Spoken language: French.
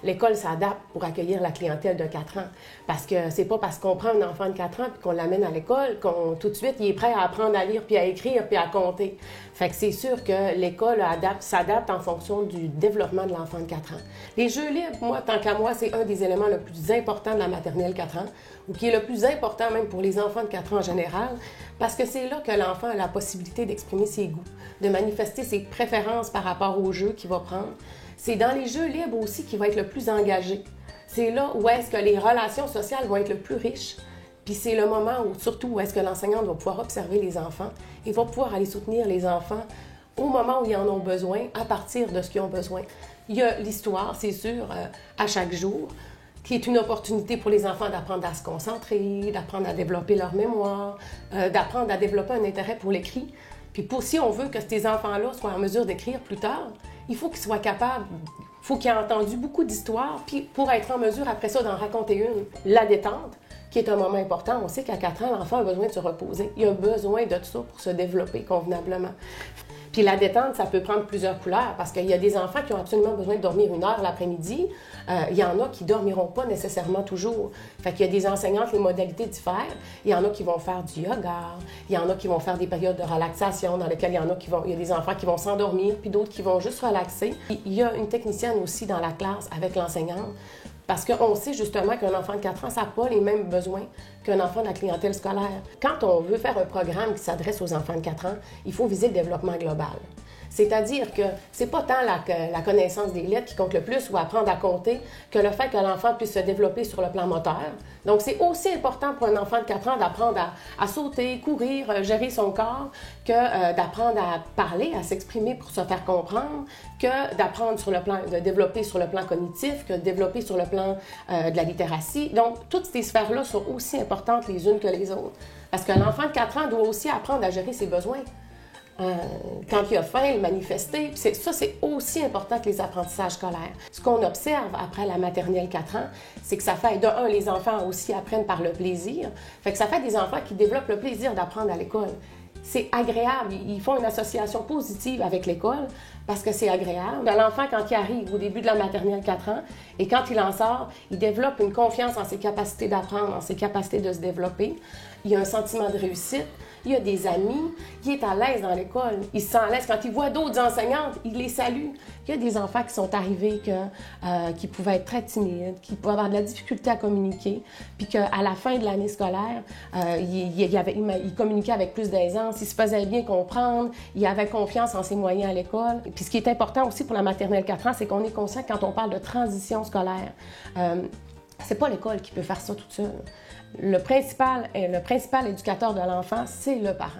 L'école s'adapte pour accueillir la clientèle de 4 ans. Parce que c'est pas parce qu'on prend un enfant de 4 ans et qu'on l'amène à l'école qu'on tout de suite il est prêt à apprendre à lire puis à écrire puis à compter. Fait que c'est sûr que l'école s'adapte en fonction du développement de l'enfant de 4 ans. Les jeux libres, moi, tant qu'à moi, c'est un des éléments le plus importants de la maternelle 4 ans, ou qui est le plus important même pour les enfants de 4 ans en général, parce que c'est là que l'enfant a la possibilité d'exprimer ses goûts, de manifester ses préférences par rapport aux jeux qu'il va prendre. C'est dans les jeux libres aussi qu'il va être le plus engagé. C'est là où est-ce que les relations sociales vont être le plus riches. Puis c'est le moment où, surtout, où est-ce que l'enseignante va pouvoir observer les enfants et va pouvoir aller soutenir les enfants au moment où ils en ont besoin, à partir de ce qu'ils ont besoin. Il y a l'histoire, c'est sûr, à chaque jour, qui est une opportunité pour les enfants d'apprendre à se concentrer, d'apprendre à développer leur mémoire, d'apprendre à développer un intérêt pour l'écrit. Puis si on veut que ces enfants-là soient en mesure d'écrire plus tard, il faut qu'ils soient capables, il faut qu'ils aient entendu beaucoup d'histoires, puis pour être en mesure après ça d'en raconter une. La détente, qui est un moment important. On sait qu'à 4 ans, l'enfant a besoin de se reposer. Il a besoin de tout ça pour se développer convenablement. Puis la détente, ça peut prendre plusieurs couleurs parce qu'il y a des enfants qui ont absolument besoin de dormir 1 heure l'après-midi. Il y en a qui ne dormiront pas nécessairement toujours. Fait qu'il y a des enseignantes, les modalités diffèrent. Il y en a qui vont faire du yoga. Il y en a qui vont faire des périodes de relaxation dans lesquelles il y a des enfants qui vont s'endormir puis d'autres qui vont juste relaxer. Il y a une technicienne aussi dans la classe avec l'enseignante. Parce qu'on sait justement qu'un enfant de 4 ans, ça n'a pas les mêmes besoins qu'un enfant de la clientèle scolaire. Quand on veut faire un programme qui s'adresse aux enfants de 4 ans, il faut viser le développement global. C'est-à-dire que c'est pas tant la connaissance des lettres qui compte le plus ou apprendre à compter que le fait que l'enfant puisse se développer sur le plan moteur. Donc, c'est aussi important pour un enfant de 4 ans d'apprendre à sauter, courir, gérer son corps, que d'apprendre à parler, à s'exprimer pour se faire comprendre, que d'apprendre sur le plan, de développer sur le plan cognitif, que de développer sur le plan de la littératie. Donc, toutes ces sphères-là sont aussi importantes les unes que les autres. Parce que l'enfant de 4 ans doit aussi apprendre à gérer ses besoins. Quand il a faim, le manifester. Ça, c'est aussi important que les apprentissages scolaires. Ce qu'on observe après la maternelle 4 ans, c'est que ça fait, de un, les enfants aussi apprennent par le plaisir. Fait que ça fait des enfants qui développent le plaisir d'apprendre à l'école. C'est agréable. Ils font une association positive avec l'école parce que c'est agréable. L'enfant, quand il arrive au début de la maternelle 4 ans et quand il en sort, il développe une confiance en ses capacités d'apprendre, en ses capacités de se développer. Il y a un sentiment de réussite. Il y a des amis. Il est à l'aise dans l'école. Il se sent à l'aise. Quand il voit d'autres enseignantes, il les salue. Il y a des enfants qui sont arrivés qui pouvaient être très timides, qui pouvaient avoir de la difficulté à communiquer, puis qu'à la fin de l'année scolaire, il communiquait avec plus d'aisance, il se faisait bien comprendre, il avait confiance en ses moyens à l'école. Puis ce qui est important aussi pour la maternelle 4 ans, c'est qu'on est conscient que quand on parle de transition scolaire, c'est pas l'école qui peut faire ça toute seule. Le principal éducateur de l'enfant, c'est le parent.